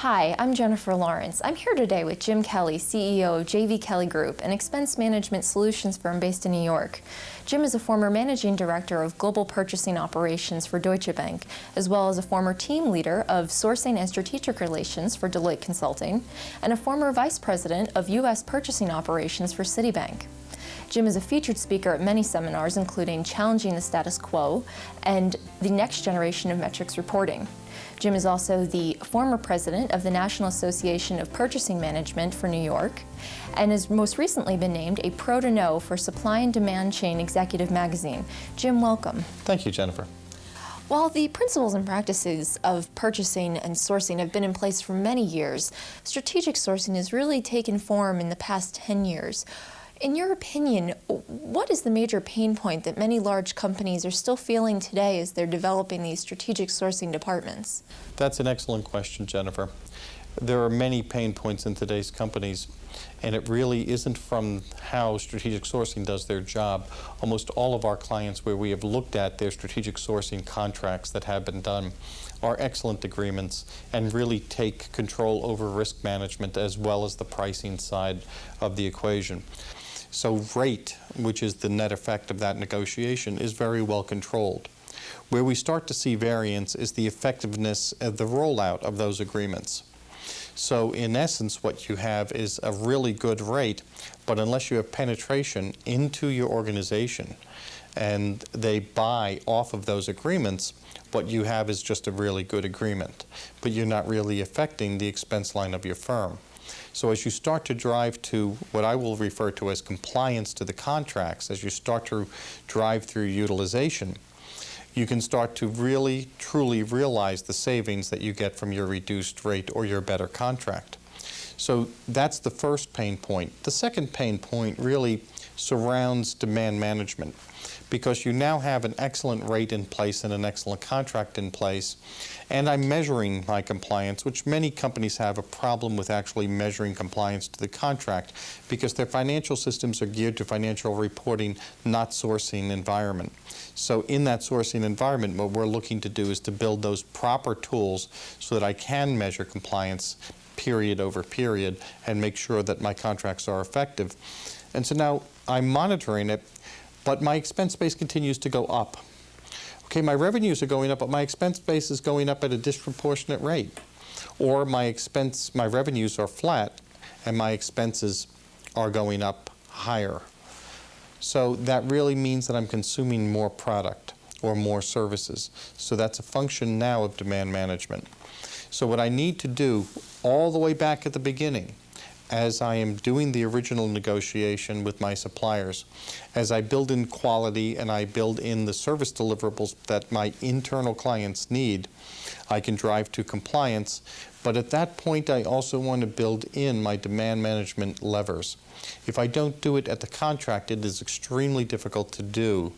Hi, I'm Jennifer Lawrence. I'm here today with Jim Kelly, CEO of Jvkg Group, an expense management solutions firm based in New York. Jim is a former managing director of global purchasing operations for Deutsche Bank, as well as a former team leader of sourcing and strategic relations for Deloitte Consulting, and a former vice president of U.S. purchasing operations for Citibank. Jim is a featured speaker at many seminars, including Challenging the Status Quo and the Next Generation of Metrics Reporting. Jim is also the former president of the National Association of Purchasing Management for New York and has most recently been named a Pro to Know for Supply and Demand Chain Executive Magazine. Jim, welcome. Thank you, Jennifer. While the principles and practices of purchasing and sourcing have been in place for many years, strategic sourcing has really taken form in the past 10 years. In your opinion, what is the major pain point that many large companies are still feeling today as they're developing these strategic sourcing departments? That's an excellent question, Jennifer. There are many pain points in today's companies, and it really isn't from how strategic sourcing does their job. Almost all of our clients where we have looked at their strategic sourcing contracts that have been done are excellent agreements and really take control over risk management as well as the pricing side of the equation. So rate, which is the net effect of that negotiation, is very well controlled. Where we start to see variance is the effectiveness of the rollout of those agreements. So in essence, what you have is a really good rate, but unless you have penetration into your organization and they buy off of those agreements, what you have is just a really good agreement, but you're not really affecting the expense line of your firm. So as you start to drive to what I will refer to as compliance to the contracts, as you start to drive through utilization, you can start to really, truly realize the savings that you get from your reduced rate or your better contract. So that's the first pain point. The second pain point really surrounds demand management, because you now have an excellent rate in place and an excellent contract in place, and I'm measuring my compliance, which many companies have a problem with actually measuring compliance to the contract because their financial systems are geared to financial reporting, not sourcing environment. So in that sourcing environment, what we're looking to do is to build those proper tools so that I can measure compliance period over period and make sure that my contracts are effective. And so now I'm monitoring it, but my expense base continues to go up. Okay, my revenues are going up, but my expense base is going up at a disproportionate rate. Or my revenues are flat, and my expenses are going up higher. So that really means that I'm consuming more product or more services. So that's a function now of demand management. So what I need to do all the way back at the beginning, as I am doing the original negotiation with my suppliers, as I build in quality and I build in the service deliverables that my internal clients need, I can drive to compliance. But at that point, I also want to build in my demand management levers. If I don't do it at the contract, it is extremely difficult to do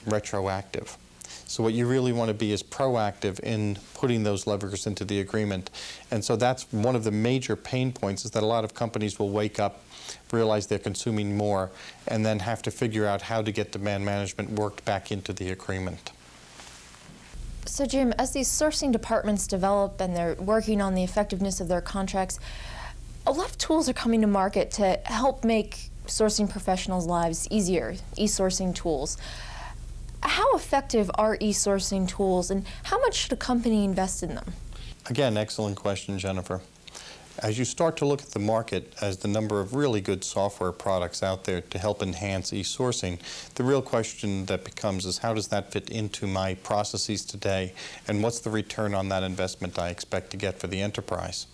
retroactive. So what you really want to be is proactive in putting those levers into the agreement. And so that's one of the major pain points, is that a lot of companies will wake up, realize they're consuming more, and then have to figure out how to get demand management worked back into the agreement. So Jim, as these sourcing departments develop and they're working on the effectiveness of their contracts, a lot of tools are coming to market to help make sourcing professionals' lives easier, e-sourcing tools. How effective are e-sourcing tools, and how much should a company invest in them? Again, excellent question, Jennifer. As you start to look at the market as the number of really good software products out there to help enhance e-sourcing, the real question that becomes is how does that fit into my processes today, and what's the return on that investment I expect to get for the enterprise?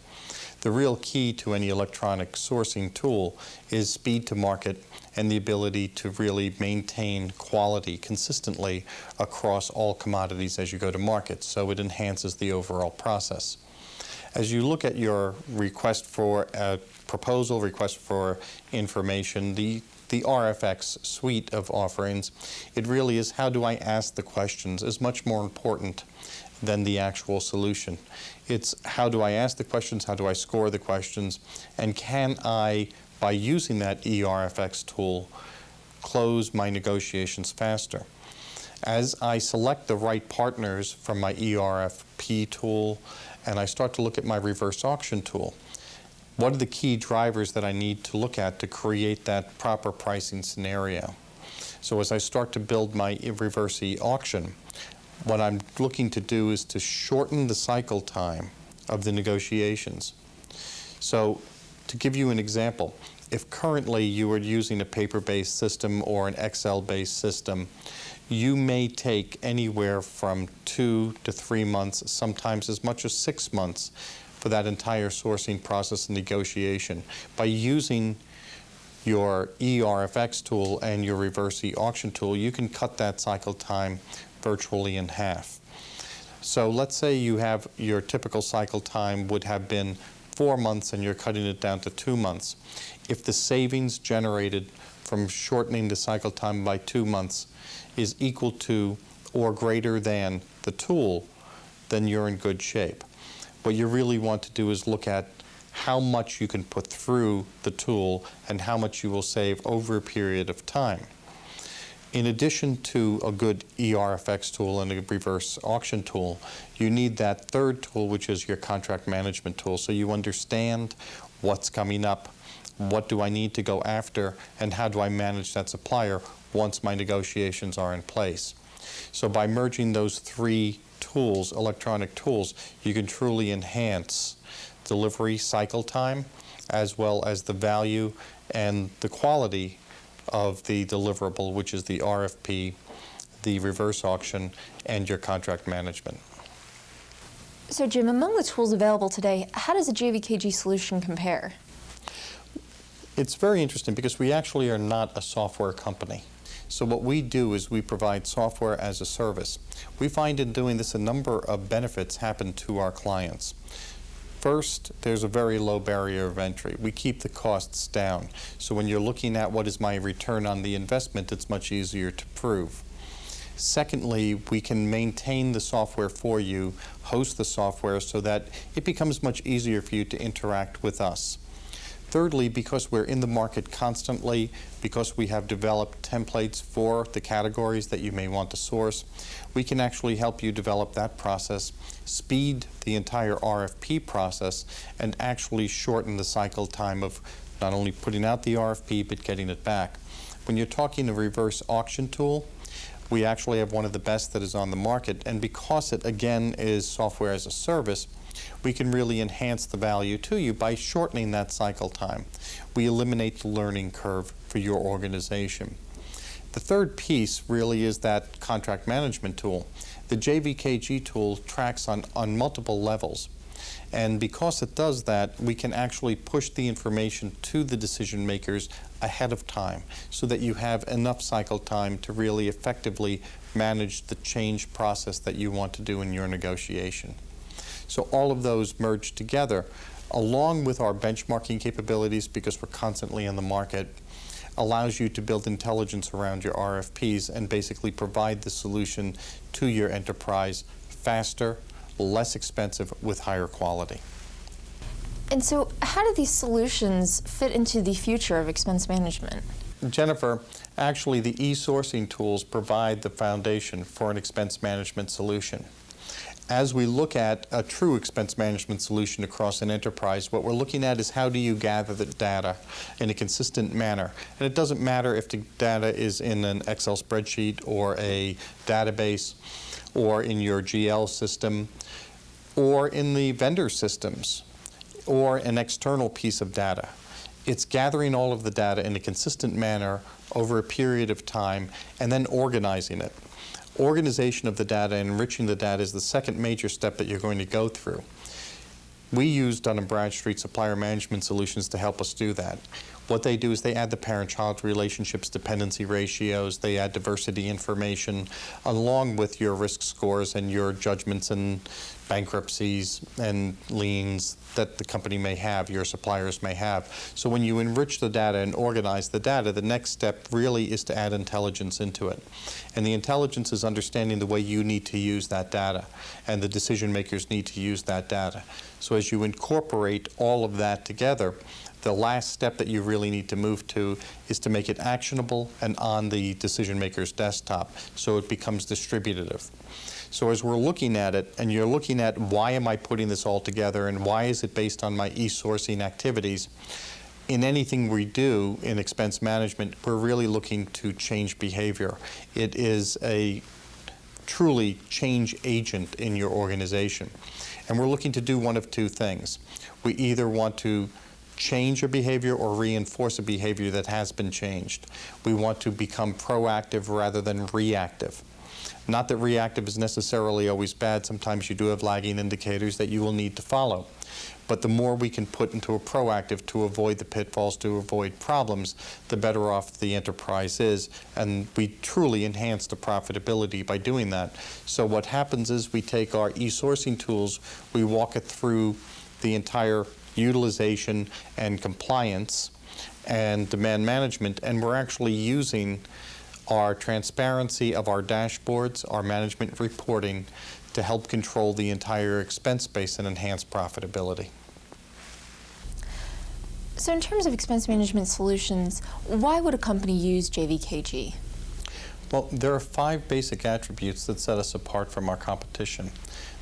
The real key to any electronic sourcing tool is speed to market and the ability to really maintain quality consistently across all commodities as you go to market, so it enhances the overall process. As you look at your request for a proposal, request for information, the RFX suite of offerings, it really is how do I ask the questions is much more important than the actual solution. It's how do I ask the questions, how do I score the questions, and can I, by using that ERFX tool, close my negotiations faster. As I select the right partners from my ERFP tool and I start to look at my reverse auction tool, what are the key drivers that I need to look at to create that proper pricing scenario? So as I start to build my reverse auction, what I'm looking to do is to shorten the cycle time of the negotiations. So to give you an example, if currently you are using a paper-based system or an Excel-based system, you may take anywhere from 2 to 3 months, sometimes as much as 6 months, for that entire sourcing process and negotiation. By using your ERFX tool and your reverse auction tool, you can cut that cycle time virtually in half. So let's say you have your typical cycle time would have been 4 months and you're cutting it down to 2 months. If the savings generated from shortening the cycle time by 2 months is equal to or greater than the tool, then you're in good shape. What you really want to do is look at how much you can put through the tool and how much you will save over a period of time. In addition to a good ERFX tool and a reverse auction tool, you need that third tool, which is your contract management tool, so you understand what's coming up, what do I need to go after, and how do I manage that supplier once my negotiations are in place. So by merging those three tools, electronic tools, you can truly enhance delivery cycle time as well as the value and the quality of the deliverable, which is the RFP, the reverse auction, and your contract management. So Jim, among the tools available today, how does a Jvkg solution compare? It's very interesting because we actually are not a software company. So what we do is we provide software as a service. We find in doing this a number of benefits happen to our clients. First, there's a very low barrier of entry. We keep the costs down. So when you're looking at what is my return on the investment, it's much easier to prove. Secondly, we can maintain the software for you, host the software so that it becomes much easier for you to interact with us. Thirdly, because we're in the market constantly, because we have developed templates for the categories that you may want to source, we can actually help you develop that process, speed the entire RFP process, and actually shorten the cycle time of not only putting out the RFP, but getting it back. When you're talking a reverse auction tool, we actually have one of the best that is on the market, and because it, again, is software as a service, we can really enhance the value to you by shortening that cycle time. We eliminate the learning curve for your organization. The third piece really is that contract management tool. The Jvkg tool tracks on multiple levels. And because it does that, we can actually push the information to the decision makers ahead of time so that you have enough cycle time to really effectively manage the change process that you want to do in your negotiation. So all of those merged together, along with our benchmarking capabilities, because we're constantly in the market, allows you to build intelligence around your RFPs and basically provide the solution to your enterprise faster, less expensive, with higher quality. And so how do these solutions fit into the future of expense management? Jennifer, actually the ESourcing tools provide the foundation for an expense management solution. As we look at a true expense management solution across an enterprise, what we're looking at is how do you gather the data in a consistent manner. And it doesn't matter if the data is in an Excel spreadsheet or a database or in your GL system or in the vendor systems or an external piece of data. It's gathering all of the data in a consistent manner over a period of time and then organizing it. Organization of the data and enriching the data is the second major step that you're going to go through. We use Dun & Bradstreet Supplier Management Solutions to help us do that. What they do is they add the parent-child relationships, dependency ratios, they add diversity information, along with your risk scores and your judgments and bankruptcies and liens that the company may have, your suppliers may have. So when you enrich the data and organize the data, the next step really is to add intelligence into it. And the intelligence is understanding the way you need to use that data, and the decision makers need to use that data. So as you incorporate all of that together, The last step that you really need to move to is to make it actionable and on the decision maker's desktop so it becomes distributive. So as we're looking at it, and you're looking at why am I putting this all together and why is it based on my e-sourcing activities, in anything we do in expense management, we're really looking to change behavior. It is a truly change agent in your organization. And we're looking to do one of two things. We either want to change a behavior or reinforce a behavior that has been changed. We want to become proactive rather than reactive. Not that reactive is necessarily always bad. Sometimes you do have lagging indicators that you will need to follow. But the more we can put into a proactive to avoid the pitfalls, to avoid problems, the better off the enterprise is. And we truly enhance the profitability by doing that. So what happens is we take our e-sourcing tools, we walk it through the entire utilization and compliance and demand management, and we're actually using our transparency of our dashboards, our management reporting, to help control the entire expense base and enhance profitability. So in terms of expense management solutions, why would a company use Jvkg? Well, there are 5 basic attributes that set us apart from our competition.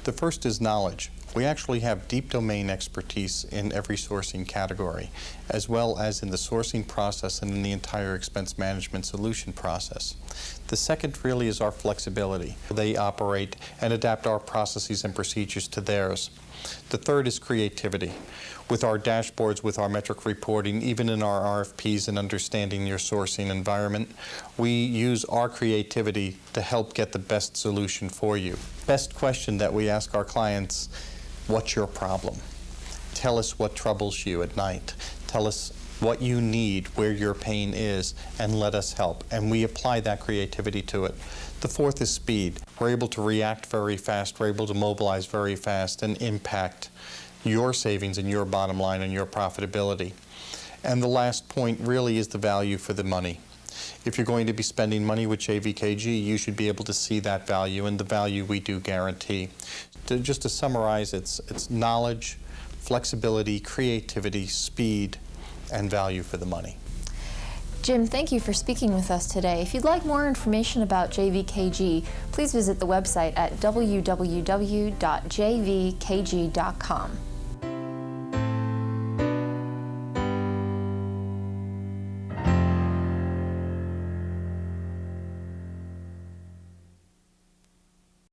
The first is knowledge. We actually have deep domain expertise in every sourcing category, as well as in the sourcing process and in the entire expense management solution process. The second really is our flexibility. They operate and adapt our processes and procedures to theirs. The third is creativity. With our dashboards, with our metric reporting, even in our RFPs and understanding your sourcing environment, we use our creativity to help get the best solution for you. Best question that we ask our clients: what's your problem? Tell us what troubles you at night. Tell us what you need, where your pain is, and let us help. And we apply that creativity to it. The fourth is speed. We're able to react very fast. We're able to mobilize very fast and impact your savings and your bottom line and your profitability. And the last point really is the value for the money. If you're going to be spending money with Jvkg, you should be able to see that value, and the value we do guarantee. Just to summarize, it's knowledge, flexibility, creativity, speed, and value for the money. Jim, thank you for speaking with us today. If you'd like more information about Jvkg, please visit the website at www.jvkg.com.